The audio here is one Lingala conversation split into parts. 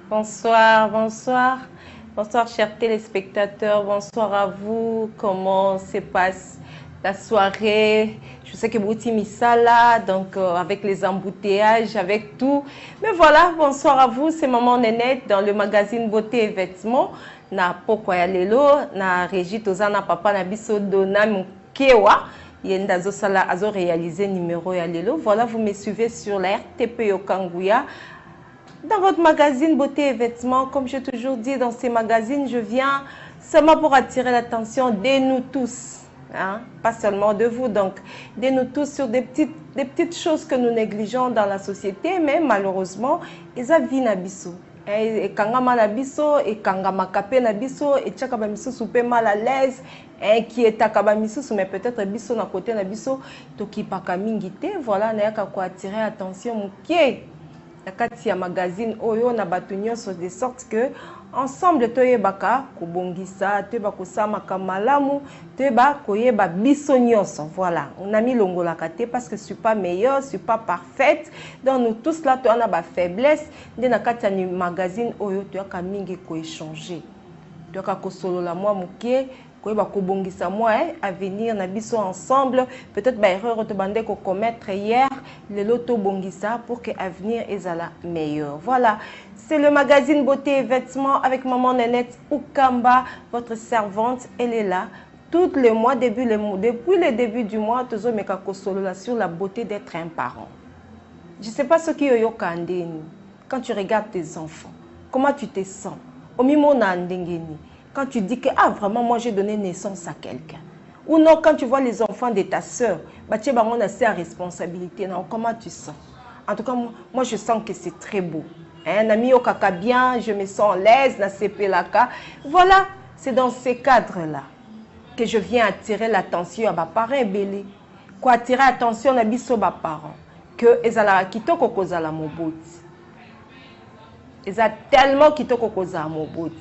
Bonsoir, bonsoir. Bonsoir, chers téléspectateurs. Bonsoir à vous. Comment se passe la soirée? Je sais que Bouti Misala, donc avec les embouteillages, avec tout. Mais voilà, bonsoir à vous. C'est Maman Nénette dans le magazine Beauté et Vêtements. Na Pokoya Lelo, na Régie Tozana Papa Nabiso Dona Mukewa. Yenda Azo réalisé numéro ya Lelo. Voilà, vous me suivez sur la RTP Okanguya. Dans votre magazine Beauté et Vêtements, comme j'ai toujours dit, dans ces magazines, je viens seulement pour attirer l'attention de nous tous. Hein? Pas seulement de vous, donc de nous tous sur des petites choses que nous négligeons dans la société, mais malheureusement, ils ont nabiso. Et kangama nabiso, et kangama kapé nabiso, et tchakaba miso soupe mal à l'aise, qui est takaba miso, mais peut-être biso na côté nabiso, toki pakamingite, voilà, n'a quoi attirer l'attention, moukié. Kati ya magazine oyo na batunyo de sorte que ensemble toyebaka kobongisa toyeba kosama kamalamu toyeba koyeba biso nyonso. Voilà, on a mis longola kate parce que je suis pas meilleure, je suis pas parfaite, donc nous tous là to na ba faiblesse de na kati ya magazine oyo toyaka mingi ko échanger toyaka kosolola mwa mukie koyeba kobongisa moi à venir na biso ensemble, peut-être ba erreur to bande ko commettre hier le loto bongisa pour que avenir ezala meilleur. Voilà, c'est le magazine Beauté et Vêtements avec Maman Nénette Ukamba, votre servante. Elle est là tous les mois, depuis le début du mois, tozo meka kosolola sur la beauté d'être un parent. Je sais pas ce qui est yokandeni. Quand tu regardes tes enfants, comment tu te sens? Omimo na ndengeni. Quand tu dis que ah vraiment moi j'ai donné naissance à quelqu'un, ou non quand tu vois les enfants de ta soeur, bah tu on a assez à responsabilité. Non, comment tu sens? En tout cas moi je sens que c'est très beau. Un ami au kaka bien, je me sens à l'aise na CPLaka. Voilà, c'est dans ces cadres là que je viens attirer l'attention à ma parents belé, quoi attirer l'attention à biso ba parents que ezala kitoko kozala moboti. Eza tellement kitoko kozala moboti.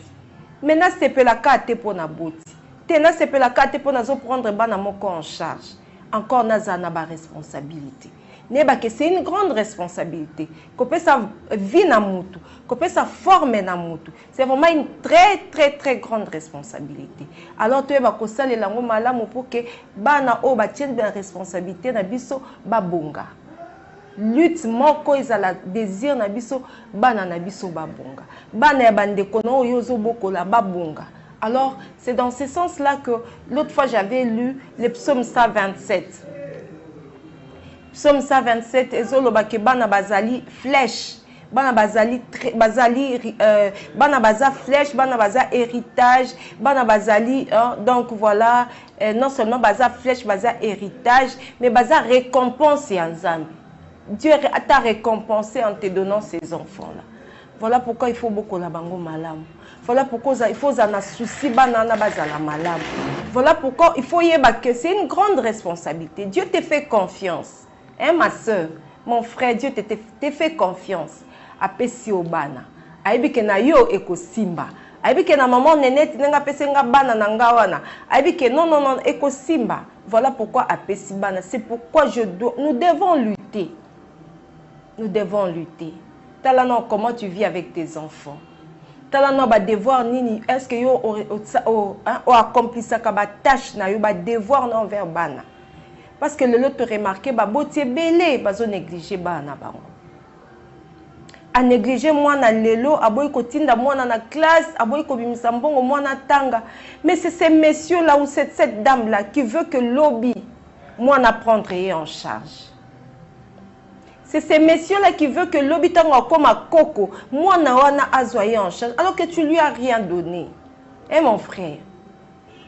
Maintenant, c'est pour la carte pour na boti. Tena c'est pour la carte pour nazo prendre bana moko en charge. Encore naza na ba responsabilité. Neba que c'est une grande responsabilité. Kope sa vie na mutu, kope sa forme na mutu. C'est vraiment une très grande responsabilité. Alors tu eba ko sala lango malamu pour que bana o ba tienne bien responsabilité na biso ba bonga. Lutte moko ezala désir na biso bana na biso babonga bana ya bandeko na oyo zo bokola babonga. Alors c'est dans ce sens là que l'autre fois j'avais lu le psaume 127. Psaume 127 ezoloba ke bana bazali flèche, bana bazali bana baza flèche, bana baza héritage, bana bazali donc voilà, non seulement baza flèche, baza héritage, mais baza récompense ya Nzambe. Dieu t'a récompensé en te donnant ces enfants-là. Voilà pourquoi il faut beaucoup la bango malam. Voilà pourquoi il faut en souci banana bazala malam. Voilà pourquoi il faut y que c'est une grande responsabilité. Dieu te fait confiance. Hein, ma soeur, mon frère, Dieu te fait confiance. Apesi obana. Aibi ke na yo eko simba. Aibi ke na maman Nénette nenga pesi nga bana na ngawana. Aibi ke non eko simba. Voilà pourquoi apesi bana. C'est pourquoi nous devons lutter. Nous devons lutter. Talano, comment tu vis avec tes enfants? Talano, ba devoir nini? Est-ce que yo accompli ça kaba tâche na yo ba devoir na envers bana? Parce que le lot te remarquer ba botie belé bazo négliger bana bango. A négliger moi na lelo, aboy ko tinda moi na classe, aboy ko bimisa mbongo moi na tanga. Mais c'est ces messieurs là ou cette dame là qui veut que lobby moi na prendre en charge. C'est ces messieurs-là qui veulent que l'habitant comme à Coco, moi, na azoyer en charge, alors que tu lui as rien donné. Eh mon frère,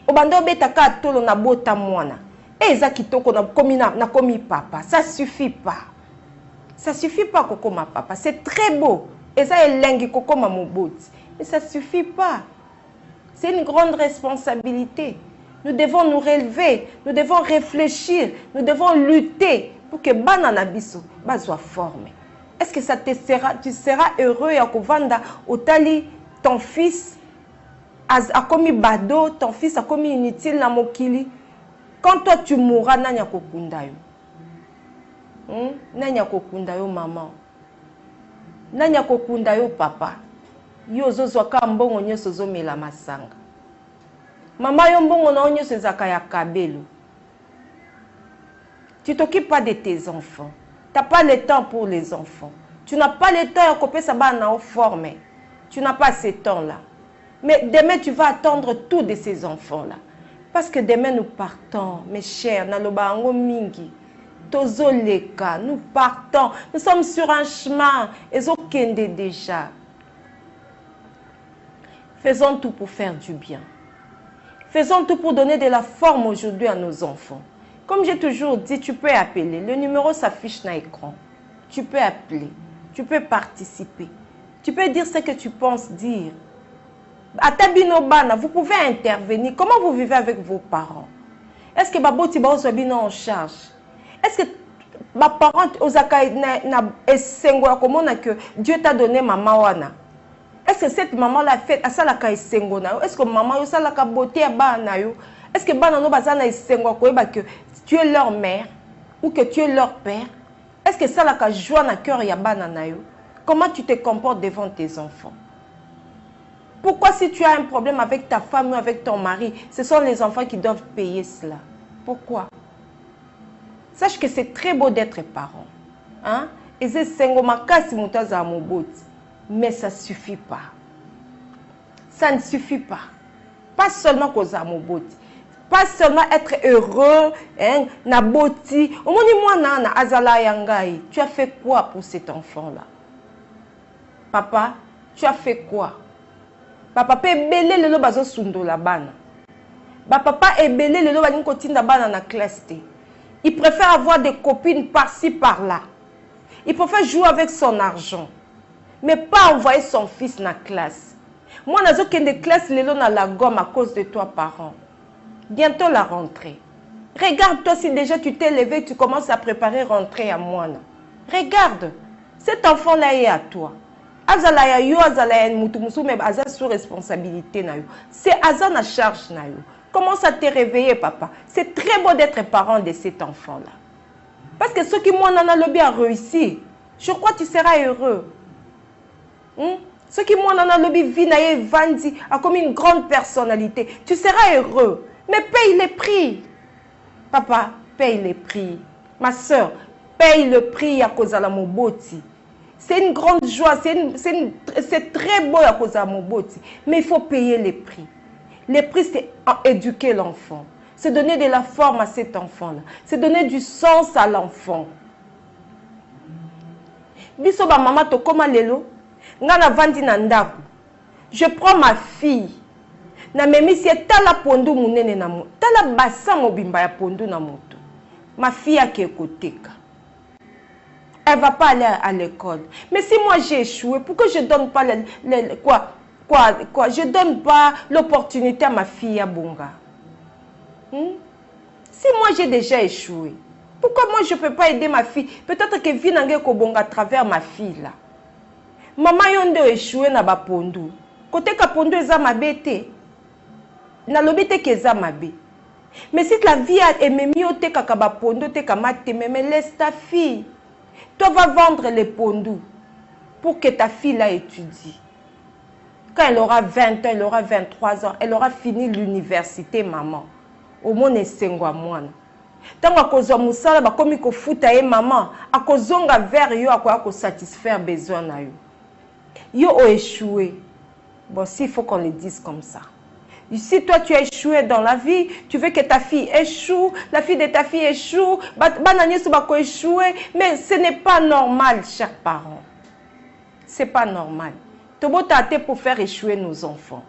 obando betaka tolo na bota mwana. Eh za kitoko na komi papa, ça suffit pas. Ça suffit pas koko ma papa, c'est très beau. Et ça est lengi koko ma moboti. Mais ça suffit pas. C'est une grande responsabilité. Nous devons nous relever, nous devons réfléchir, nous devons lutter pour que banana biso soit formé. Est-ce que tu seras heureux à kovanda otali ton fils a commis bado, ton fils a commis inutile na mokili? Quand toi tu mourras, nanya kokunda yo. Nanya kokunda yo maman. Nanya kokunda yo papa. Yo zozwaka mbongo nyonso zomela masanga. Mama yo mbongo na nyonso ezaka ya kabelo. Tu t'occupes pas de tes enfants. Tu n'as pas le temps pour les enfants. Tu n'as pas le temps de couper sa banane en forme. Tu n'as pas ce temps-là. Mais demain, tu vas attendre tout de ces enfants-là. Parce que demain, nous partons, mes chers, nalobango mingi, tozoleka, nous partons. Nous sommes sur un chemin. Ezokende déjà. Faisons tout pour faire du bien. Faisons tout pour donner de la forme aujourd'hui à nos enfants. Comme j'ai toujours dit, tu peux appeler. Le numéro s'affiche dans l'écran. Tu peux appeler. Tu peux participer. Tu peux dire ce que tu penses dire. À Tabino Bana, vous pouvez intervenir. Comment vous vivez avec vos parents? Est-ce que Baboti Bao Sobino en charge? Est-ce que ma parente Osaka na esengo comment que Dieu t'a donné maman wana? Est-ce que cette maman l'a fait à ça la ka esengo na? Est-ce que maman yo ça la ka beauté à bana yo? Est-ce que bana no bazana esengo ko ba que tu es leur mère ou que tu es leur père? Est-ce que ça la ka joie na cœur ya bana na yo? Comment tu te comportes devant tes enfants? Pourquoi si tu as un problème avec ta femme ou avec ton mari, ce sont les enfants qui doivent payer cela? Pourquoi? Sache que c'est très beau d'être parent. Hein? Et c'est mais ça ne suffit pas. Ça ne suffit pas. Pas seulement cause amoboti. Pas seulement être heureux, hein, naboti. Tu as fait quoi pour cet enfant-là? Papa, tu as fait quoi? Papa peut belé le lo bazo sundo la bana. Papa est belé le lo bani kotinda bana na classe. Il préfère avoir des copines par-ci par-là. Il préfère jouer avec son argent. Mais pas envoyer son fils dans la classe. Moi, je n'ai pas de classe dans la gomme à cause de toi, parent. Bientôt la rentrée. Regarde-toi si déjà tu t'es levé, tu commences à préparer rentrée à moi. Regarde, cet enfant-là est à toi. Azalaya yo, azalaya mutumusu, mais aza sous responsabilité na yo. C'est aza na charge na yo. Commence à te réveiller, papa. C'est très beau d'être parent de cet enfant-là. Parce que ceux qui m'ont lobby a réussi, je crois que tu seras heureux. Ceux qui m'ont lobby vinaye vandi a comme une grande personnalité. Tu seras heureux. Mais paye les prix. Papa, paye les prix. Ma soeur, paye le prix à cause de la moboti. C'est une grande joie, c'est très beau à cause de la moboti. Mais il faut payer les prix. Les prix, c'est éduquer l'enfant. C'est donner de la forme à cet enfant-là. C'est donner du sens à l'enfant. Biso ba maman to koma lelo. Ngana vandi na ndaku. Je prends ma fille. Na memi si tala pondu munene na mo. Tala basa mobimba ya pondu na moto. Ma fille a qui ekoteka. Elle ne va pas aller à l'école. Mais si moi j'ai échoué, pourquoi je ne donne pas je donne pas l'opportunité à ma fille à Bonga? Si moi j'ai déjà échoué, pourquoi moi je ne peux pas aider ma fille? Peut-être que Vinange Kobonga à travers ma fille là. Maman yondo échoué na ba pondu. Côté ka pondu eza mabete. Na lobete ke eza mabe. Mais si la vie a aimé mieux te ka ba pondu te ka mate mais laisse ta fille. Toi vas vendre les pondus pour que ta fille là étudie. Quand elle aura 20 ans, elle aura 23 ans, elle aura fini l'université, maman. Au moins, c'est un mois. Tant que cause musala ba komi ko futa e maman, a kozonga vers yo a ko satisfaire besoin na yo. Yo o échoué. Bon, s'il faut qu'on le dise comme ça. Si toi tu as échoué dans la vie, tu veux que ta fille échoue, la fille de ta fille échoue, mais ce n'est pas normal, chers parents. Ce n'est pas normal. Tobota pour faire échouer nos enfants.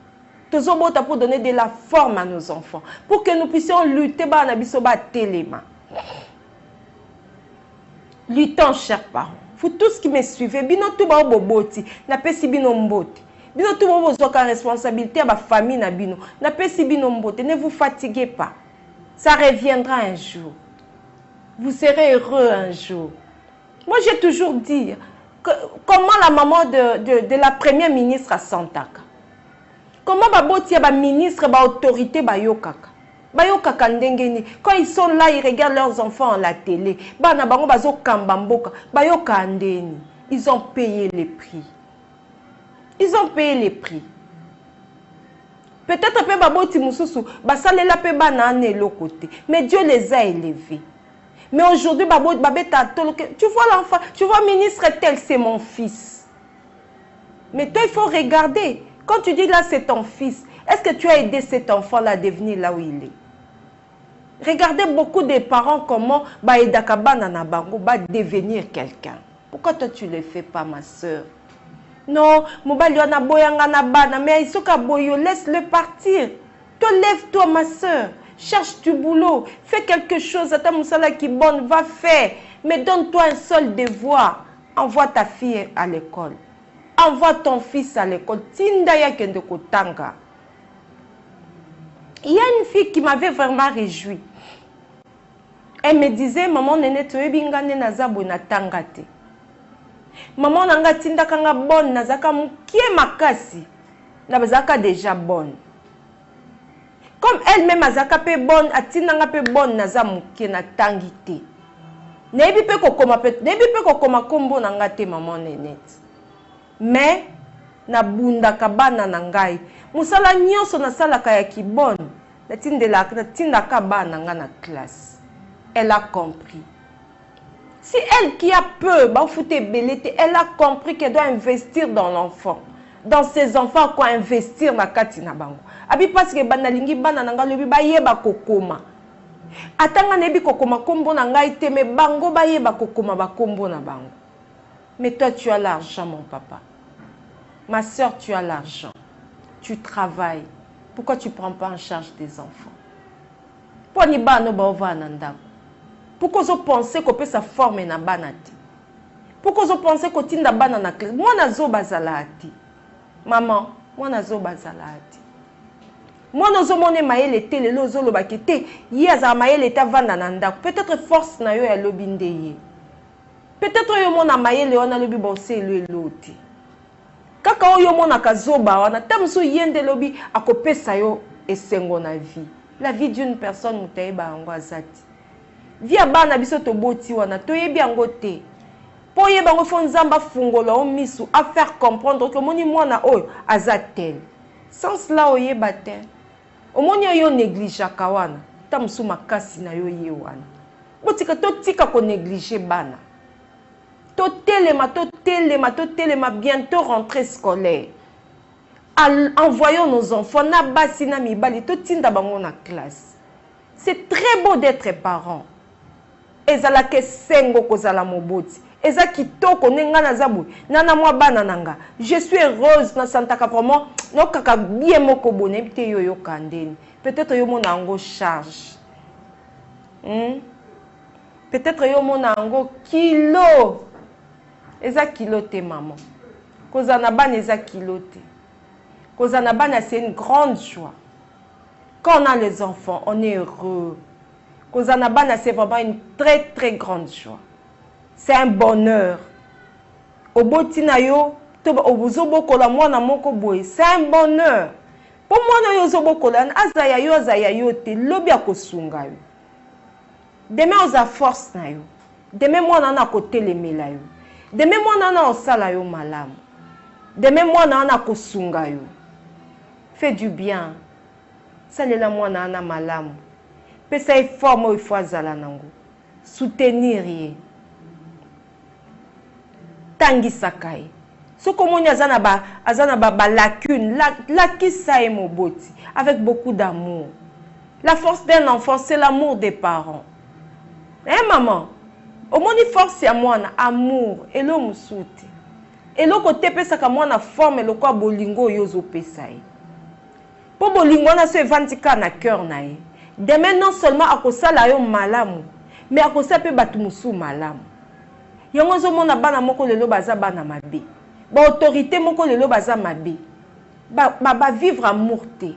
Tobota pour donner de la forme à nos enfants. Pour que nous puissions lutter, luttons, chers parents. Vous tous qui me suivez, bino tuba boboti, na pesi bino mboti. Bino tout le monde a responsabilité à ma famille na bino. Na pesi bino mbote, ne vous fatiguez pas. Ça reviendra un jour. Vous serez heureux un jour. Moi j'ai toujours dit comment la maman de la première ministre à Santaka. Comment baboti ya ba ministre ba autorité ba yokaka. Ba yokaka ndengeni. Quand ils sont là, ils regardent leurs enfants à la télé. Ba na bango bazo kamba mboka, ba yoka ndeni. Ils ont payé les prix. Ils ont payé les prix. Peut-être que baboti mususu, basalela pe banane le côté. Mais Dieu les a élevés. Mais aujourd'hui, tu vois l'enfant, tu vois ministre tel, c'est mon fils. Mais toi, il faut regarder. Quand tu dis là, c'est ton fils, est-ce que tu as aidé cet enfant-là à devenir là où il est? Regardez beaucoup de parents comment devenir quelqu'un. Pourquoi toi, tu ne le fais pas, ma soeur? Non, mais laisse-le partir. Toi, lève-toi, ma soeur. Cherche du boulot. Fais quelque chose. À ta moussala qui bonne, va faire. Mais donne-toi un seul devoir. Envoie ta fille à l'école. Envoie ton fils à l'école. Tindaya kende kotanga. Il y a une fille qui m'avait vraiment réjoui. Elle me disait, maman, nene toebingane nazabo na tangate. Maman nanga tinda kanga bonne nazaka mukie makasi na bazaka déjà bonne. Comme elle-même azaka pe bonne atinda nga pe bonne naza mukie na tangité. Nebi pe kokoma kombo nanga te maman nenete. Mais na bunda kabana na ngai musala nyonso na sala ka ya ki bonne na tinda ka bana nga na classe. Elle a compris. Si elle qui a peur, elle a compris qu'elle doit investir dans l'enfant. Dans ses enfants, quoi investir na katina bango. Abi parce que banalingi bana nanga lobi ba yeba kokoma. Atanga nebi kokoma kombo na ngai te me bango ba yeba kokoma ba kombo na bango. Mais toi tu as l'argent mon papa. Ma soeur, tu as l'argent. Tu travailles. Pourquoi tu ne prends pas en charge des enfants? Pourquoi ni ba no ba ova nandako? Pourquoi vous pensez qu'on peut se former na banati? Pourquoi vous pensez qu'on tinda bana na classe? Moi nazo bazalati. Maman, moi nazo bazalati. Moi nazo mone maele tele lozo lo bakete. Yaza maele ta vanda nanda. Peut-être force na yo ya lobinde ye. Peut-être yo mona maele ona lobi bonse lo eloti. Kaka yo mona kazoba wana tamso yende lobi akopesa yo esengo na vie. La vie d'une personne mutaiba angwazati. Via bana biso to boti wana to yebi yango te. Po yeba ngo fonzamba fungolo o misu à faire comprendre que moni mwana oyo azatel. Sans cela oyeba te. Omoni yo néglige kawana. Tamsu makasi na yo ye wana. Botika to tika ko négliger bana. To telema bientôt rentrée scolaire. Envoyons nos enfants na basi na mibali to tinda bango na classe. C'est très beau d'être parent. Ezala ke sengo kozala moboti. Eza kitoko nenga na zabu. Nana mwa bana nanga. Je suis heureuse na santaka vraiment. No kaka bien moko boné te yo kandeni. Peut-être yo mona ngo charge. Peut-être yo mona ngo kilo. Eza kilo te maman. Kozana bana eza kilo te. Kozana bana c'est une grande joie. Quand on a les enfants, on est heureux. Kozanabana, c'est vraiment une très très grande joie. C'est un bonheur. C'est un bonheur. Pour moi, demain, on a force. Demain, moi, on a côté les mélayo. Demain, moi, on a salayo malam. Demain, moi, on a kosungayo. Fais du bien. Salela moi, on a malam. Pesa effort mo il faut azala nango. Soutenir ye. Tangi sakai. So komoni azana ba lacune, la kisa e moboti avec beaucoup d'amour. La force d'un enfant, c'est l'amour des parents. Hein maman? Omoni force ya mwana amour elo musuti. Elo kote pesa ka mwana forme le kwa bolingo yozo pesa ye. Po bolingo na se vandika na cœur na ye. Demain, non seulement à cause de la malamu, mais à cause de batumusu malamu. Yongozo mona bana moko lelo baza bana mabe. Ba autorité moko lelo baza mabe. Ba vivre amour te.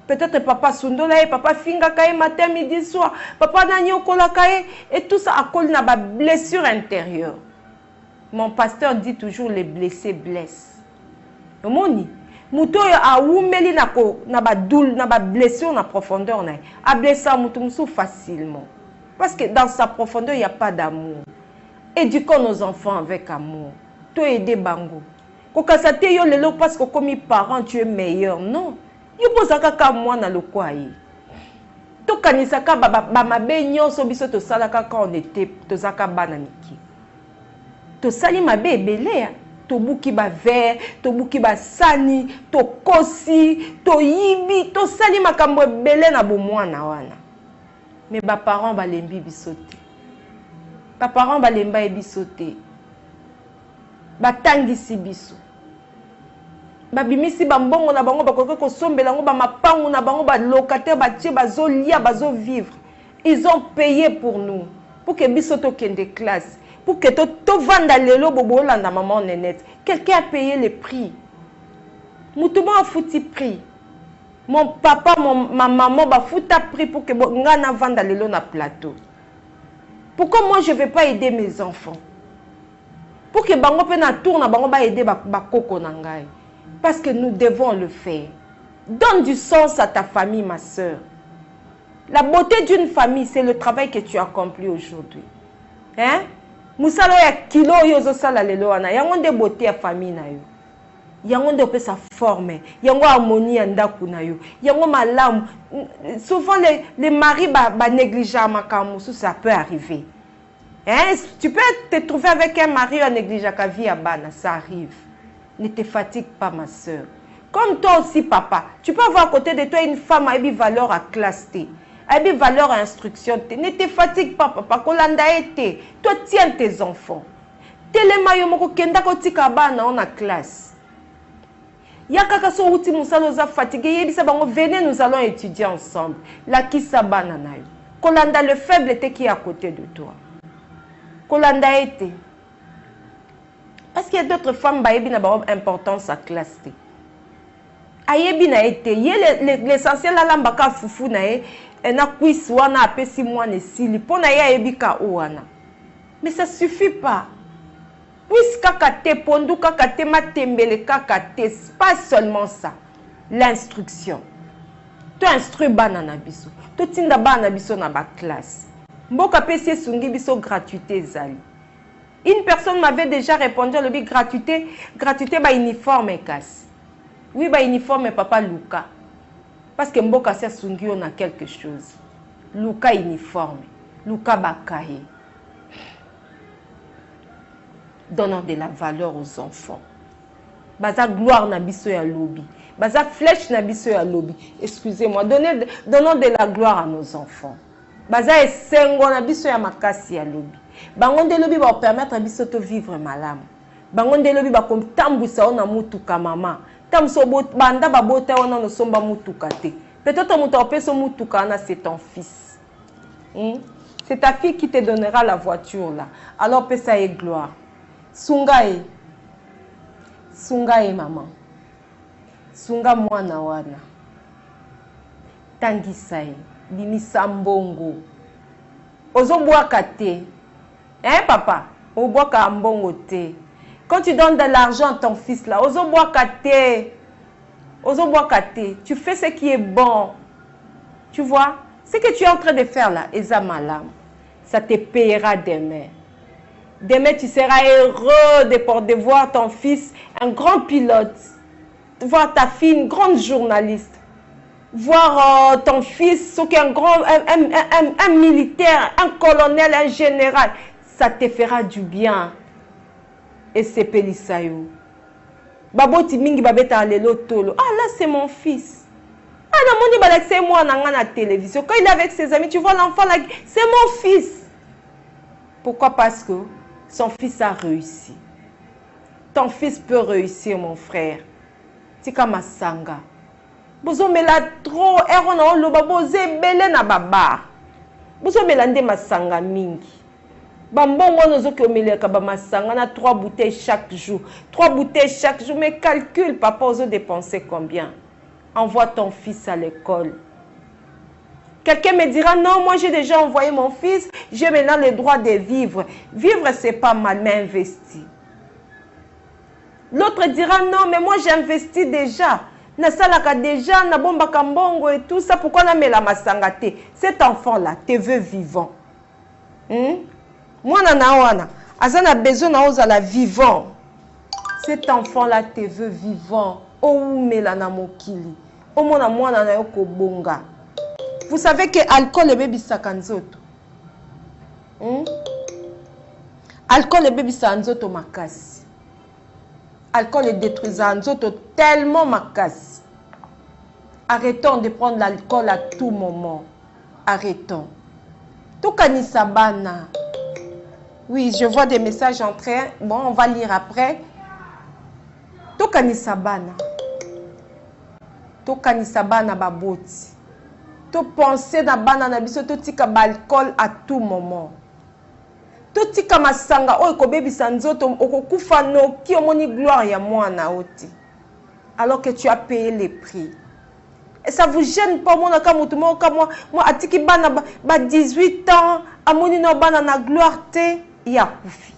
Peut-être papa sundola et papa finga kaye matin midi soir, papa nanyo kola kaye et tout ça à cause na ba blessure intérieure. Mon pasteur dit toujours les blessés blessent. Omoni muto a oumeli na ba doule na ba blessure na profondeur na a blessé mutu musu facilement parce que dans sa profondeur il y a pas d'amour. Éduquons nos enfants avec amour. To aider bango. Kokasa te yo lelo parce que comme parent tu es meilleur. Non. Yo posaka ka mwana lokwa ye. To kanisaka ba mabe nyonso biso to salaka quand on était to zaka bana miki. To sali mabe ebele. To buki ba verre, to buki ba sani, to kosi, to yibi, to sali makambo ebele na bomwana wana. Mais ba parents ba lembi bisote. Ba parents ba lemba e bisote. Ba tangisi biso. Ba bimisi ba mbongo na bango ba koke ko sombela ngo ba mapangu na bango ba locataire ba tie ba zo lia ba zo vivre. Ils ont payé pour nous pour que bisoto kende classe. Pour que to vanda lelo bobo landa maman nenette. Quelqu'un a payé le prix. Moutouba a foutu prix. Mon papa, ma maman ba fouta prix pour que ngana vanda lelo na plateau. Pourquoi moi je ne vais pas aider mes enfants? Pour que bango pe na tour na bango ba aider ba koko na ngai. Parce que nous devons le faire. Donne du sens à ta famille, ma soeur. La beauté d'une famille, c'est le travail que tu accomplis aujourd'hui. Hein? Musalo ya kilo yozo sala lelo wana yango nde beauté ya famille na yo yango nde pe sa forme yango harmonie ya ndaku na yo yango malamu. Souvent les maris ba négliger makamu, ça peut arriver, hein? Tu peux te trouver avec un mari à négliger ka vie ya bana, ça arrive. Ne te fatigue pas, ma soeur. Comme toi aussi, papa, tu peux avoir à côté de toi une femme avec valeur à classe T. Avec valeur à instruction. Ne te fatigue pas, papa. Toi, tiens tes enfants. Telema yomoko kenda ko tika bana on a classe. Yakaka so uti musalo za fatigué. Yebisa bango venez, nous allons étudier ensemble. La kisa bana na yo. Kolanda le faible était qui est à côté de toi. Kolanda était. Parce qu'il y a d'autres femmes qui ont une importance à classe. Ayebi na été. L'essentiel là l'ambaka fufu na e. Na kwisi wana apesi mwana sili pona ya ebika owana. Mais ça suffit pas. Puisque kakate pondu kakate matembele kakate, pas seulement ça. L'instruction. Tu instruis bana na biso. Tu tinda bana biso na ba classe. Mboka pesi sungi biso gratuité zali. Une personne m'avait déjà répondu à l'objet gratuité ba uniforme casse. Oui ba uniforme papa Luca. Parce que Mboka sia sungi on a quelque chose. Luca uniforme, Luca bakaye. Donnant de la valeur aux enfants. Baza gloire na biso ya lobby. Baza flèche na biso ya lobby. Excusez-moi, donnons de la gloire à nos enfants. Baza esengo na biso ya makasi ya lobby. Bango nde lobby ba permettre biso to vivre malamu. Bango nde lobby ba kom tambusa ona mutuka mama. Tamso banda ba bota ona no somba mutuka te. Peut-être muto opeso mutuka na c'est ton fils. C'est ta fille qui te donnera la voiture là. Alors paix ça et gloire. Sungae. Sungae maman. Sunga mwana wana. Tangisae. Bimisa mbongo. Ozobwaka te. Hein papa? Ozobwaka mbongo te. Quand tu donnes de l'argent à ton fils là, ozobwaka te. Ozobwaka te. Tu fais ce qui est bon. Tu vois? Ce que tu es en train de faire là, Eza Malam, ça te payera demain. Demain, tu seras heureux de voir ton fils, un grand pilote, de voir ta fille, une grande journaliste, voir ton fils, un militaire, un colonel, un général. Ça te fera du bien. Et c'est Pélissaïou. Baboti mingi babeta lelo tolo. Ah là, c'est mon fils. Ah non, c'est moi dans la télévision. Quand il est avec ses amis, tu vois l'enfant là, c'est mon fils. Pourquoi? Parce que son fils a réussi. Ton fils peut réussir, mon frère. Tika masanga. Bozo mela trop erona loba boze bele na baba. Bozo melande masanga mingi. Bambongo nozo ke omeleka ba masanga na 3 bouteilles chaque jour. 3 bouteilles chaque jour, mais calcule papa ozo dépenser combien? Envoie ton fils à l'école. Quelqu'un me dira, non, moi j'ai déjà envoyé mon fils, j'ai maintenant le droit de vivre. Vivre, c'est pas mal, mais investir. L'autre dira, non, mais moi j'ai investi déjà. Nasalaka déjà, nabomba kambongo et tout ça, pourquoi na mela masangate? Cet enfant-là, te veut vivant. Moi, nana wana, azana besoin na ozala vivant. Cet enfant-là te veut vivant. Oumela na mokili. Omona mwana na yo kobonga. Vous savez que l'alcool est bébé sakanzoto. Alcool est bébé sakanzoto makasi. Alcool est détruisant nzoto tellement makasi. Arrêtons de prendre l'alcool à tout moment. Arrêtons. Tokanisa bana. Oui, je vois des messages entrer. Bon, on va lire après. Tokanisa bana. Tokanisa bana baboti. To penser na bana na biso to tika ba alcool à tout moment. To tika masanga oyo ko bebisa nzoto okokufa no ki omoni gloire ya mwana oti. Alors que tu as payé les prix. Et ça vous gêne pas moi moi atiki bana ba 18 ans amoni no bana na gloire te ya kufi.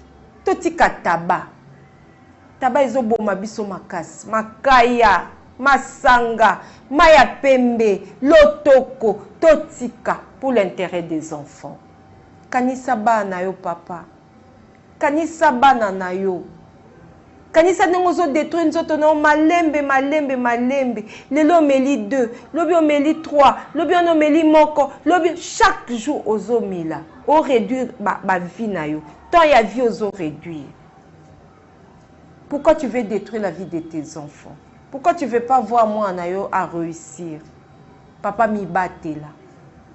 To tika taba. Taba ezoboma biso makasi, makaya, masanga, maya pembe, lotoko, totika pour l'intérêt des enfants. Kanisa bana yo papa. Kanisa bana na yo. Kanisa nengozo détruire nzoto na malembe. Lelo meli 2, lobi o meli 3, lobi o meli moko, lobi chaque jour ozo mila. O réduire ba vie na yo. Tant ya vie ozo réduire. Pourquoi tu veux détruire la vie de tes enfants? Pourquoi tu ne veux pas voir moi Anayo à réussir? Papa mi bate là.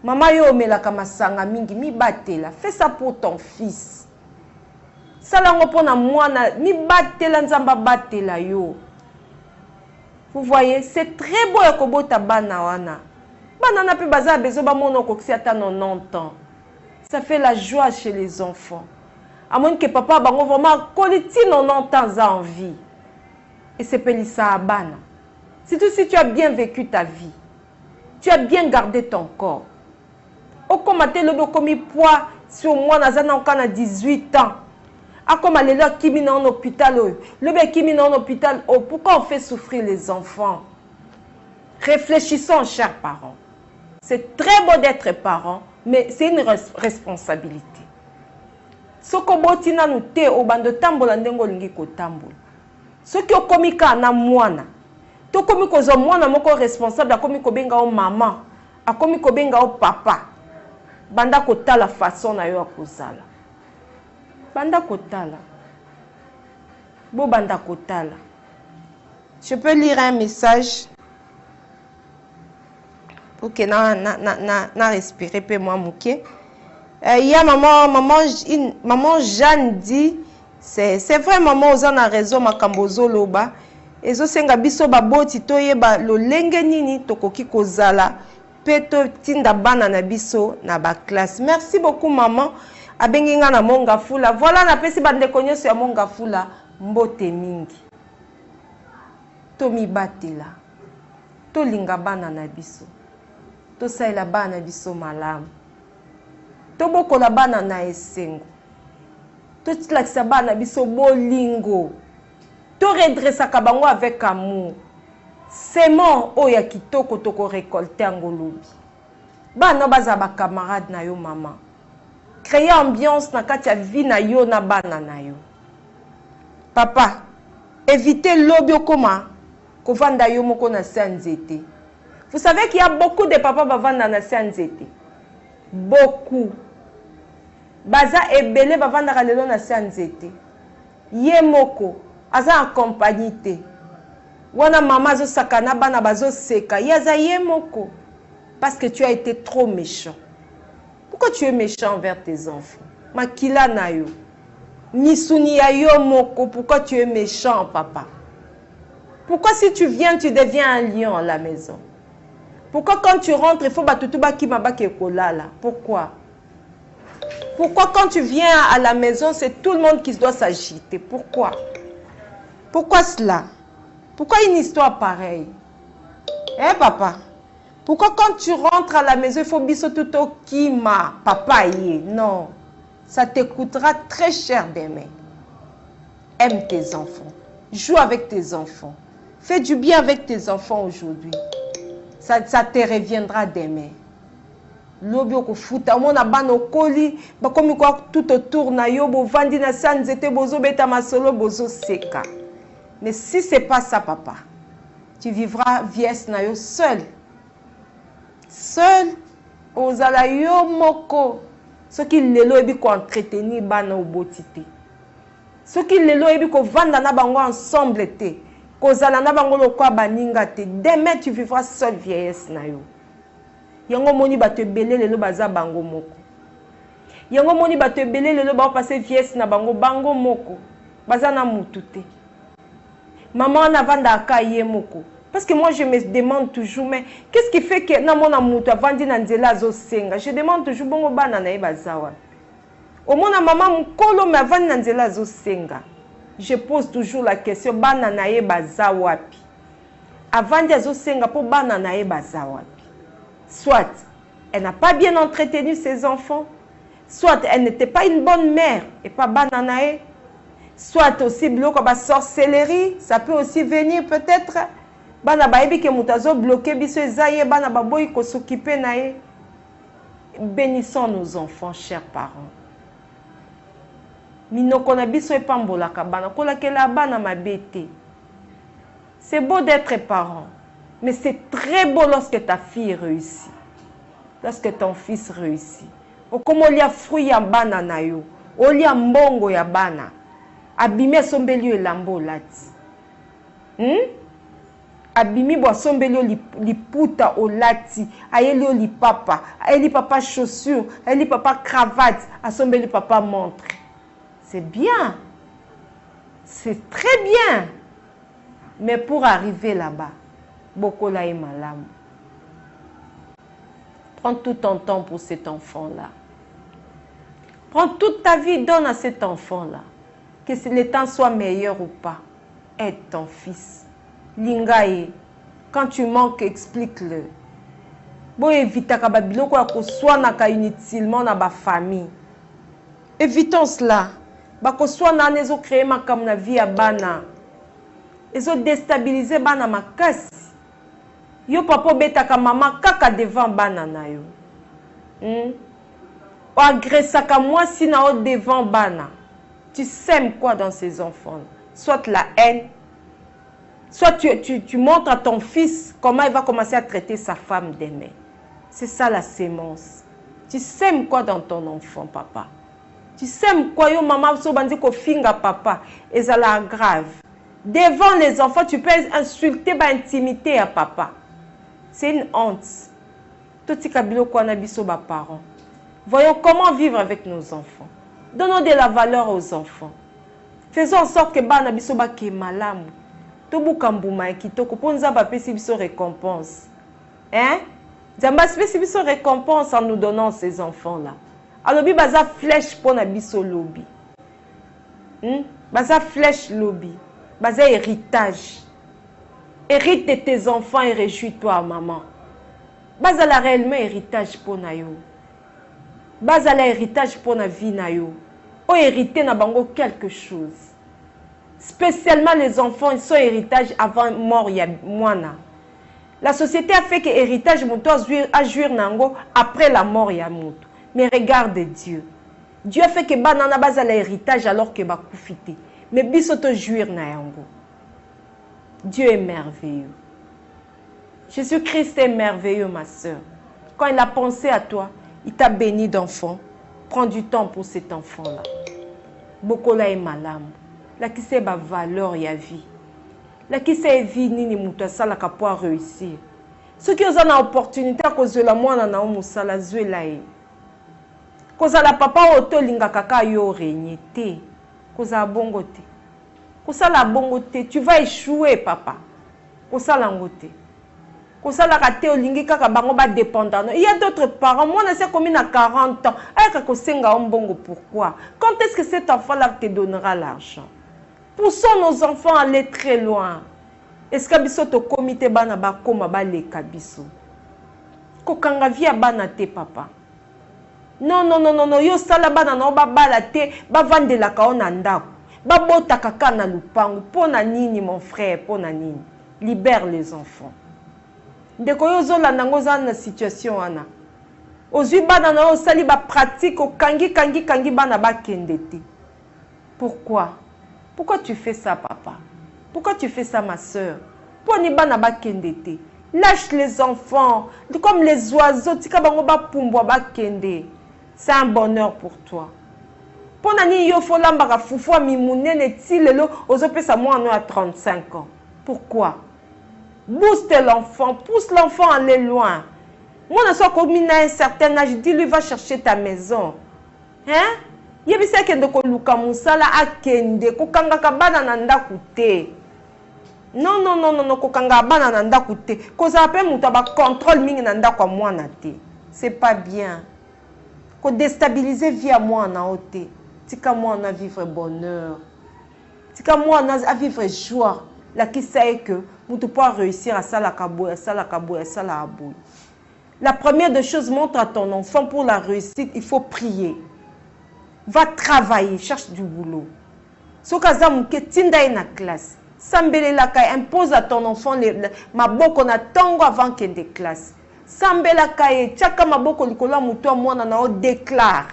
Maman yo mela kamasanga mingi mi bate là. Fais ça pour ton fils. Salango pona moi na mi bate là nzamba bate là yo. Vous voyez, c'est très beau yakobo ta bana wana. Bana na pe baza bezo ba mono koksi ata 90 ans. Ça fait la joie chez les enfants. À moins que papa bango vraiment koliti 90 ans en vie. Et c'est pelissa abana. Surtout si tu as bien vécu ta vie. Tu as bien gardé ton corps. Au comité le commis poids sur moi nazana on 18 ans. A comme aller là qui mine en hôpital. Le bé qui mine en hôpital. Pourquoi on fait souffrir les enfants? Réfléchissons, chers parents. C'est très beau d'être parent, mais c'est une responsabilité. Ce que botina nous te au bando tambola ndengo lingi ko tambola. Ce qui okomika na mwana. To komiko zo mwana moko responsable akomiko benga o maman, akomiko benga o papa. Banda kota la façon na yo akozala. Banda kotala. Bo banda kotala. Je peux lire un message pour que na respirer peu moi mouké. Il y a maman Jeanne dit c'est vrai maman ozana raison makambozo loba ezo senga biso baboti toyeba lolenge nini tokoki kozala peto tinda bana na biso na ba classe. Merci beaucoup maman abenginga na monga fula. Voilà na pesi bande konyoso ya monga fula mbote mingi. To mi batela. To linga bana na biso. To saila bana biso malamu. Toboko la bana na esengo. To tilakisa bana biso bolingo. To redressa kabango avec amour. Semo oya kitoko toko récolter ngolobi. Bana baza ba camarade na yo maman. Créer ambiance na kati ya vie na yo na bana na yo. Papa, évitez lobi okoma kovanda yo moko na sanzete. Vous savez qu'il y a beaucoup de papas bavanda na sanzete. Beaucoup. Baza ebele bavanda lelo na sanzete. Ye moko aza accompagné te. Wana mama zo sakana bana bazo seka. Yaza ye moko. Parce que tu as été trop méchant. Pourquoi tu es méchant envers tes enfants? Makila na yo. Nisuni ya yo moko. Pourquoi tu es méchant, papa? Pourquoi si tu viens, tu deviens un lion à la maison? Pourquoi quand tu rentres, il faut batutuba ki mabake kolala? Pourquoi? Pourquoi quand tu viens à la maison, c'est tout le monde qui doit s'agiter? Pourquoi? Pourquoi cela? Pourquoi une histoire pareille? Hein, papa? Pourquoi quand tu rentres à la maison, il faut biso tout au kima, papa yé? Non. Ça te coûtera très cher demain. Aime tes enfants. Joue avec tes enfants. Fais du bien avec tes enfants aujourd'hui. Ça te reviendra demain. Lobi okofuta mona bana okoli bakomi kwa tout autour na yo bo vandi na sanzete bozo beta masolo bozo seka. Mais si ce n'est pas ça, papa, tu vivras vieillesse na yo seul. Seul, ozala yo moko. Ce qui lelo ebi ko entretenir bana obotité. Ce qui lelo ebi ko vanda na bango ensemble te. Kozala na bango lokwa baninga te. Demain tu vivras seul vieillesse na yo. Yango moni ba te belé lelo baza bango moko. Yango moni ba te belé lelo ba passer vieillesse na bango bango moko. Baza na mutu te. Maman na vanda akaye moko. Parce que moi je me demande toujours, mais qu'est-ce qui fait que na mona mutu avandi na nzela zo senga? Je demande toujours bongo bana na ye bazawa. Au mona maman mukolo me avandi na nzela zo senga. Je pose toujours la question bana na ye bazawapi. Avandi azo senga pour bana na ye bazawapi. Soit elle n'a pas bien entretenu ses enfants, soit elle n'était pas une bonne mère et pas bana na ye. Soit aussi bloqué ba sorcellerie, ça peut aussi venir peut-être. Bana baebi ke mutazo bloqué biso ezaye bana baboyi ko s'occuper na ye. Bénissons nos enfants, chers parents. Minoko na biso epambola ka bana kola ke la bana mabete. C'est beau d'être parent, mais c'est très beau lorsque ta fille réussit. Lorsque ton fils réussit. Okomo lia fruit ya bana na yo, olia mbongo ya bana. Abimi sombelio elambo lati. Abimi bo sombelio liputa o lati. Ayeli li papa. Ayeli papa chaussures. Ayeli papa cravate. Asombeli papa montre. C'est bien. C'est très bien. Mais pour arriver là-bas, Bokola est malade. Prends tout ton temps pour cet enfant-là. Prends toute ta vie, donne à cet enfant-là. Que le temps soit meilleur ou pas, aide ton fils. Lingaye, quand tu manques, explique-le. Bon, évite à Kababilo qu'on soit inutilement dans ma famille. Évitons cela. Bako soit na nezo créer ma comme na vie à bana. Ezo déstabiliser bana makasi. Yo papa beta ka mama kaka devant bana na yo. O agressa ka moi si na o devant bana. Tu sèmes quoi dans ces enfants? Soit la haine, soit tu montres à ton fils comment il va commencer à traiter sa femme demain. C'est ça la sémence. Tu sèmes quoi dans ton enfant, papa? Tu sèmes quoi? Yo maman so bandi ko finga papa. Et ça la grave. Devant les enfants, tu peux insulter ba intimité à papa. C'est une honte. Tout ce kabilo ko na biso ba parents. Voyons comment vivre avec nos enfants. Donnons de la valeur aux enfants. Faisons en sorte que bana biso ba ke malamu. Tobuka mbuma kitoko po nzamba pesi biso récompense. Hein? Nzamba pesi biso récompense en nous donnant ces enfants-là. Alobi baza flèche pour na biso lobby. Baza flèche lobby. Baza héritage. Hérite de tes enfants et réjouis-toi, maman. Baza la réellement héritage pour na yo. Baza la héritage pour na vie na yo. O hérité na bango quelque chose. Spécialement les enfants, ils sont héritage avant mort ya mwana. La société a fait que héritage muto a jouir nango après la mort ya muto. Mais regarde Dieu. Dieu a fait que banana baza l'héritage alors que ba koufité. Mais bisoto jouir na yango. Dieu est merveilleux. Jésus-Christ est merveilleux, ma soeur. Quand il a pensé à toi, il t'a béni d'enfant. Prends du temps pour cet enfant-là. Bokola est malade. La qui sait ma valeur ya vie. La qui sait vie nini muto sala ka pour réussir. Ceux qui ont une opportunité à cause de la moine na musala zuela e. Koza la papa oto linga kaka yo régné te. Koza bongo te. Koza la bongo te, tu vas échouer papa. Koza la ngote. Koza la kate olingi kaka bango ba dépendant. Il y a d'autres parents, moi je sais combien à 40 ans. Aka kosenga ombongo pourquoi? Quand est-ce que cet enfant là te donnera l'argent? Poussons nos enfants à aller très loin. Est-ce que biso to comité bana ba koma ba le kabiso? Kokanga via bana te papa. Non, non, non, non, non, yo sala bana no ba bala te, ba vandela ka ona ndako. Ba bota kaka na lupangu, pona nini mon frère, pona nini. Libère les enfants. Ndeko yo zola nango za na situation ana. Ozui bana na yo sali ba pratique o kangi bana ba kendete. Pourquoi? Pourquoi tu fais ça papa? Pourquoi tu fais ça, ma soeur? Pour ne pas na kende. Lâche les enfants, comme les oiseaux, tika bango ba pumbo ba kende. C'est un bonheur pour toi. Pour nani yo fo lambaka fufua mimunene ti lelo ozopesa mwana à 35 ans. Pourquoi? Booste l'enfant, pousse l'enfant à aller loin. Moi, je suis comme à un certain âge, dis-lui, va chercher ta maison. Hein? Yebisa kende ko luka musala akende ko kanga kabana nanda kute. Non non non non ko kanga bana nanda kute. Ko za pe muta ba contrôle mingi nanda kwa mwana te. C'est pas bien. Ko déstabiliser vie à mwana ote. Tika mwana vivre bonheur. Tika mwana à vivre joie. La qui sait que mutu pas réussir à ça la kabo, à ça la kabo, à ça la abou. La première des choses, montre à ton enfant pour la réussite, il faut prier. Va travailler, cherche du boulot. Sokaza muke tinda na classe. Sambele la kai impose à ton enfant maboko na tango avant qu'il de classe. Sambela kai chaka maboko likolo muto mwana na o déclare.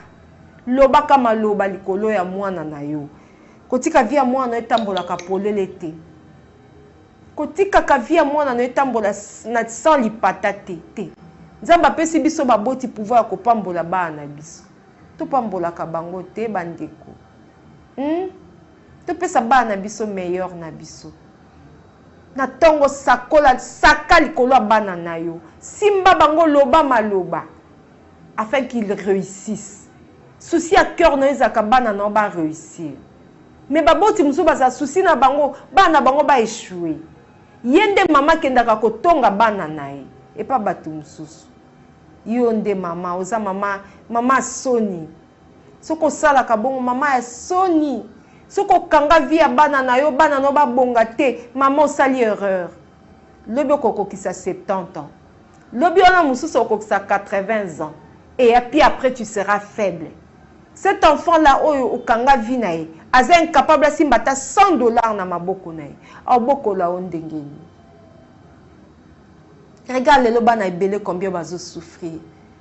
Loba kama loba likolo ya mwana na yo. Kotika via mwana etambola ka polele te. Kotika ka via mwana na etambola na sans lipata te. Nzamba pesi biso baboti pouvoir ko pambola bana biso. To pambola ka bango te bandeko. To pesa bana biso meilleur na biso. Na tongo sakola saka likolo bana na yo. Simba bango loba maloba afin qu'ils réussissent. Souci à cœur na ezaka bana na ba réussir. Mais baboti muso baza souci na bango bana bango ba échouer. Yende mama kendaka ko tonga bana na ye et pas batu mususu. Yonde mama oza mama soni. Soko sala ka bongo mama ya soni. Soko kanga via bana na yo bana no ba bonga te maman sali erreur. Lobi koko qui sa 70 ans. Lobi ona mususu koko qui sa 80 ans. Et puis après tu seras faible. Cet enfant là o kanga vi na ye aza incapable simbata $100 na maboko na ye. Aboko la ondengeni. Regarde les bana ebele combien bazo souffrir.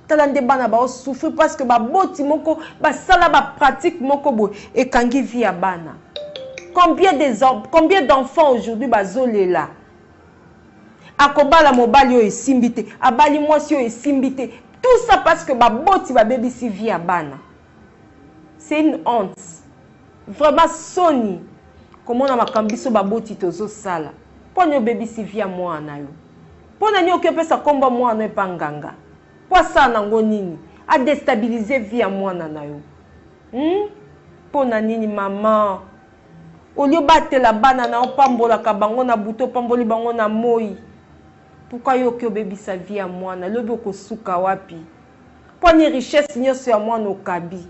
Talande bana ba souffrir parce que ba boti moko ba sala ba pratique moko bo et kangi via bana. Combien d'enfants aujourd'hui bazo lela. Akobala mobali yo esimbite, abali mwasi yo esimbite. Tout ça parce que ba boti ba baby si via bana. C'est une honte. Vraiment soni. Comment na makambiso ba boti tozo sala. Pon yo baby si via mwana yo. Pona nyo kepesa komba mwana epanganga. Kwa sana ngo nini? A déstabiliser vie ya mwana na yo. Pona nini mama? Olio batela bana na opambola ka bango na buto pamboli bango na moi. Pourquoi yo ke bebisa vie ya mwana? Lobi okosuka wapi? Poni richesse nyonso ya mwana okabi.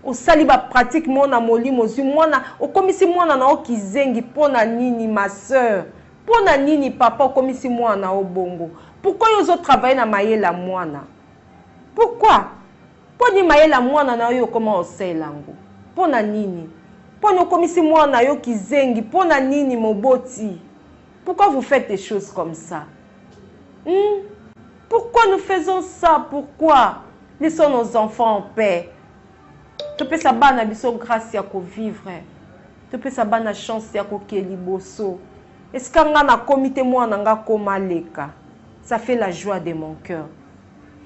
Osali ba pratique mona molimo zu mwana okomisi mwana na okizengi pona nini ma sœur? Pona nini papa okomisi mwana obongo? Pourquoi ils ont travaillé na mayela mwana? Pourquoi? Poni mayela mwana na yo comment oselango? Pona nini? Poni okomisi mwana yo kizengi pona nini moboti? Pourquoi vous faites des choses comme ça? Pourquoi nous faisons ça? Pourquoi? Laissons nos enfants en paix. Tu peux savoir na biso grâce ya ko vivre. Tu peux savoir na chance ya ko keliboso. Est-ce que na comité moi nanga koma leka? Ça fait la joie de mon cœur.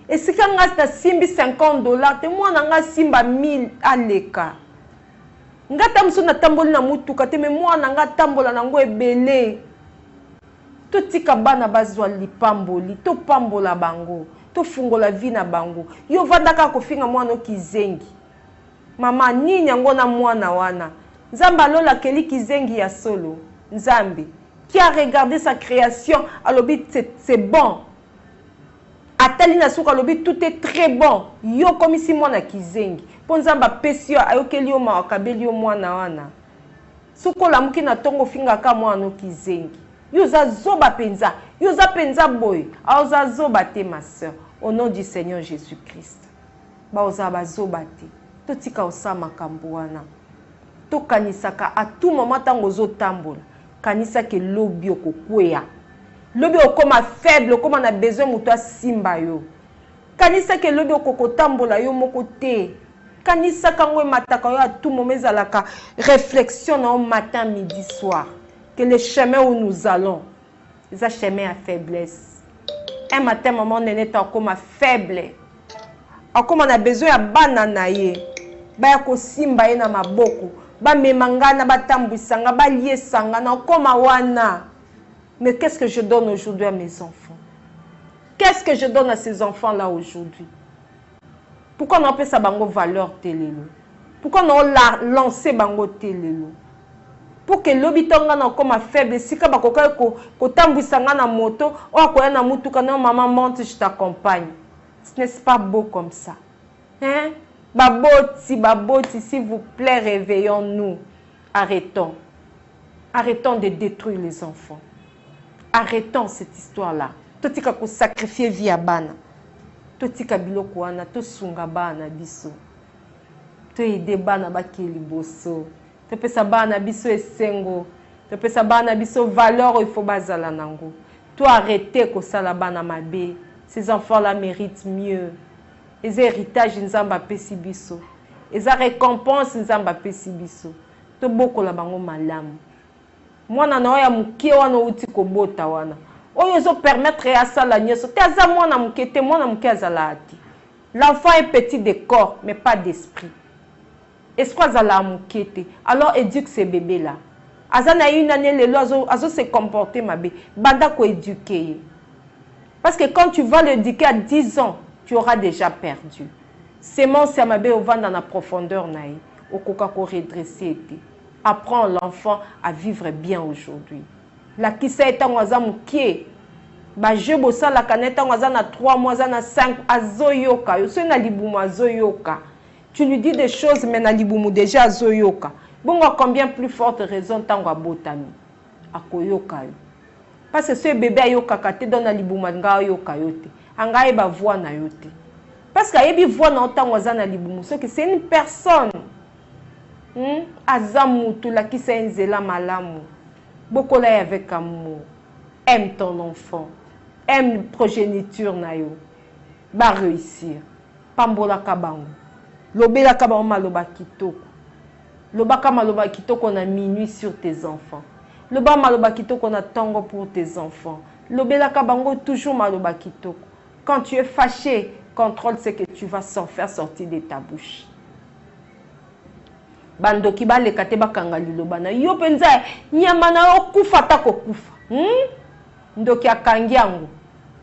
Est-ce que na simbi $50 te moi nanga simba 1000 aleka? Ngata mso na tamboli na mutuka te me moi nanga tambola nango ebele. To tika bana bazwa lipamboli, to pambola bango, to fungola vi na bango. Yo vandaka kofinga mwana kizengi. Mama nini yango na mwana wana? Nzamba lola keli kizengi ya solo. Nzambi qui a regardé sa création, alobi c'est bon. Atali na suka alobi tout est très bon. Yo komisi mwana kizengi. Ponzamba pesio ayokeli yo mawakabeli yo mwana wana. Suko la muki na tongo finga ka mwana kizengi. Yo za zoba penza, yo za penza boy. Aoza zoba te ma sœur. Au nom du Seigneur Jésus-Christ. Ba oza ba zoba te. Totika osama kambuana. To kanisaka à tout moment tango zo tambola. Kanisa ke lobi okokwea. Lobi okoma faible, okoma na besoin muto simba yo. Kanisa ke lobi okokotambola yo moko te. Kanisa kango mataka yo à tout moment ezalaka réflexion na matin midi soir. que le chemin où nous allons, c'est un chemin à faiblesse. Un matin, maman n'est pas comme faible. Comme on a besoin de bananaye, ba ko simba na maboko, ba memangana ba tambusanga ba liesanga na koma wana. Mais qu'est-ce que je donne aujourd'hui à mes enfants? Qu'est-ce que je donne à ces enfants-là aujourd'hui? Pourquoi on appelle ça bango valeur télélo? Pourquoi on a lancé bango télélo? Pour que l'obitonga na comme faible, si ka bakoka ko tambusanga na moto, o akoya na mutuka na maman monte, je t'accompagne. Ce n'est pas beau comme ça. Hein? Baboti, s'il vous plaît, réveillons-nous. Arrêtons. Arrêtons de détruire les enfants. Arrêtons cette histoire-là. Totika ko sacrifier vie à bana. Totika biloko wana to sunga bana biso. To aider bana bakeli boso. To pesa bana biso esengo. To pesa bana biso valeur il faut bazala nango. To arrêter ko sala bana mabe. Ces enfants-là méritent mieux. Les héritages nzamba pesi biso. Les récompenses nzamba pesi biso. To boko la bango malamu. Mwana na oya mukie wana uti ko bota wana. Oyo zo permettre à ça la nyeso. Te aza mwana muke te mwana muke azala ati. L'enfant est petit de corps mais pas d'esprit. Esprit azala muke te. Alors éduque ces bébés là. Azana une année lelo azo se comporter mabe. Banda ko éduquer. Parce que quand tu vas l'éduquer à 10 ans, tu auras déjà perdu. Semence amabe au vent dans la profondeur naï. Au coca ko redresser. Apprends l'enfant à vivre bien aujourd'hui. La kisa est en wazamu qui ba je bossa la canette en wazana 3 mois, na 5 azoyoka. Yo se na libumu azoyoka. Tu lui dis des choses mais na libumu déjà azoyoka. Bon combien plus forte raison tango botami. Akoyoka yo. Parce que ce bébé ayoka kate dans na libumu nga yoka yote. Anga eba voix na yote. Parce que yebi voix na tango wazana libumu, c'est que c'est une personne. Azamu tout la qui s'est nzela malamu. Beaucoup là avec amour. Aime ton enfant. Aime la progéniture nayo. Ba réussir. Pambola kabango. Lobela kabango maloba kitoko. Lobaka maloba kitoko na minuit sur tes enfants. Loba maloba kitoko na tango pour tes enfants. Lobela kabango toujours maloba kitoko. Quand tu es fâché, contrôle ce que tu vas sans faire sortir de ta bouche. Bandoki ba le kate bakanga liloba na yo penza nyama na okufa ta kokufa ndoki akangi yango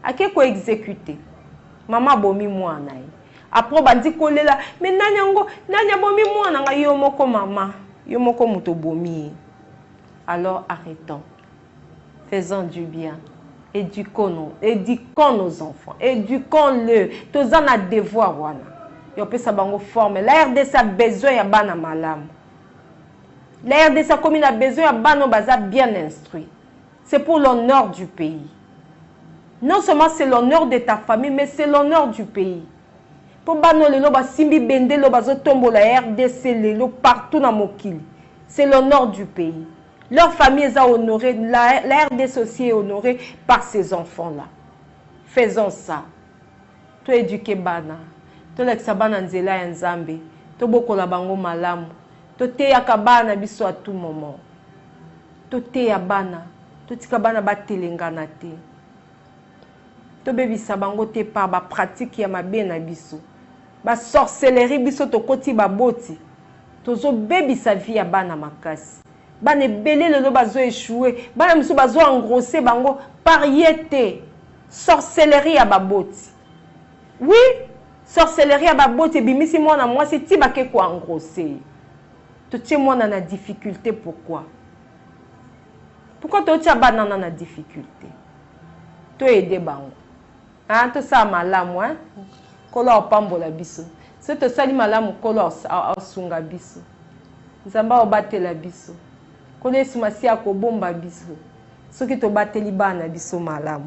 ake ko exécuter mama bomi mwana ye après bandi kolela mais nani yango nani bomi mwana nga yo moko mama yo moko muto bomi. Alors arrêtons, faisons du bien, éduquons nos enfants, éduquons-le. Tous en a devoir wana. Yo peut sa bango forme. La RDC a besoin ya bana malam. La RDC a commune a besoin ya bana baza bien instruit. C'est pour l'honneur du pays. Non seulement c'est l'honneur de ta famille, mais c'est l'honneur du pays. Pour bano lelo ba simbi bende lo bazo tombo la RDC lelo partout dans mokili. C'est l'honneur du pays. Leur famille est honorée, la RDC aussi est honorée par ces enfants-là. Faisons ça. To éduquer bana. To leksa bana nzela ya nzambe. To bokola bango malamu. To teya bana biso à tout moment. To teya bana. To tika bana batelengana te. To bebisa bango te par ba pratique ya mabe na biso. Ba sorcellerie biso to koti ba boti. To zo bebisa vie ya bana makasi. Bana belé le bazo échoué. Bana miso bazo engrosser bango pariété. Sorcellerie ya baboti. Oui, sorcellerie à babote bimisi moi na moi c'est tiba ke ko engrosser. Tu tiens moi na difficulté pourquoi? Pourquoi tu tiens banana na difficulté? Tu aider bango. Hein, tout ça malamu hein? Kola opambola biso. C'est to sali malamu kola osunga biso. Nzamba obatela biso. Kola simasi ko bomba biso. Soki to bateli bana biso malamu.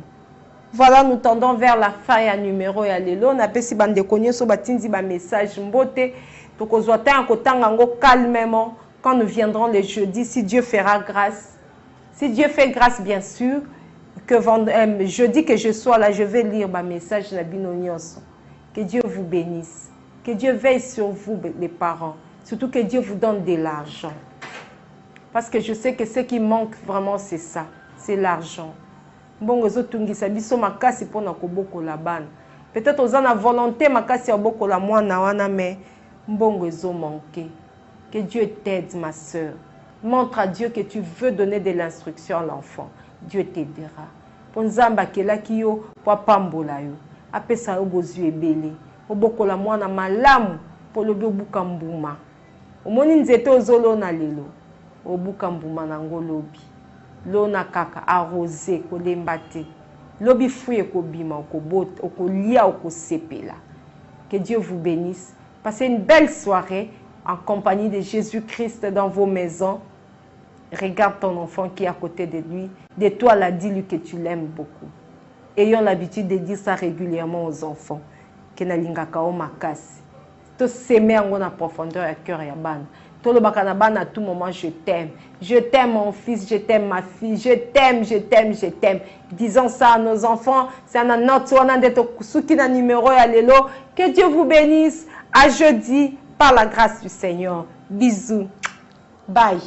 Voilà, nous tendons vers la fin à numéro ya lelo. On appelle si bande konyo so batindi ba message mbote. Donc on zoata en kotangango calmement quand nous viendrons les jeudis si Dieu fera grâce. Si Dieu fait grâce bien sûr que jeudi que je sois là, je vais lire ma message na bino nyonso. Que Dieu vous bénisse. Que Dieu veille sur vous les parents. Surtout que Dieu vous donne de l'argent. Parce que je sais que ce qui manque vraiment, c'est ça. C'est l'argent. Bon, ezotungisa biso makasi pona kobokola bana. Peut-être aux a volonté makasi ya bokola mwana wana, mais mbongo ezo manquer. Que Dieu t'aide, ma soeur. Montre à Dieu que tu veux donner de l'instruction à l'enfant. Dieu t'aidera. Ponzamba kelaki yo po pambola yo. Apesa yo bozu ebele. Obokola mwana malamu po lobi obuka mbuma. Omoni nzete ozolo na lelo. Obuka mbuma nango lobi. Lona kaka arrosé kolemba te. Lobi fuye kobima okobota okolia okosepela. Que Dieu vous bénisse. Passez une belle soirée en compagnie de Jésus-Christ dans vos maisons. Regarde ton enfant qui est à côté de lui. De toi, là, dis-lui que tu l'aimes beaucoup. Ayons l'habitude de dire ça régulièrement aux enfants. Que na lingaka o makasi. To s'aimer en profondeur et cœur ya ban. To le bakana ban à tout moment, je t'aime. Je t'aime mon fils, je t'aime ma fille, je t'aime, je t'aime, je t'aime. Disons ça à nos enfants. C'est un autre on a des souki na numéro ya lelo. Que Dieu vous bénisse. À jeudi par la grâce du Seigneur. Bisous. Bye.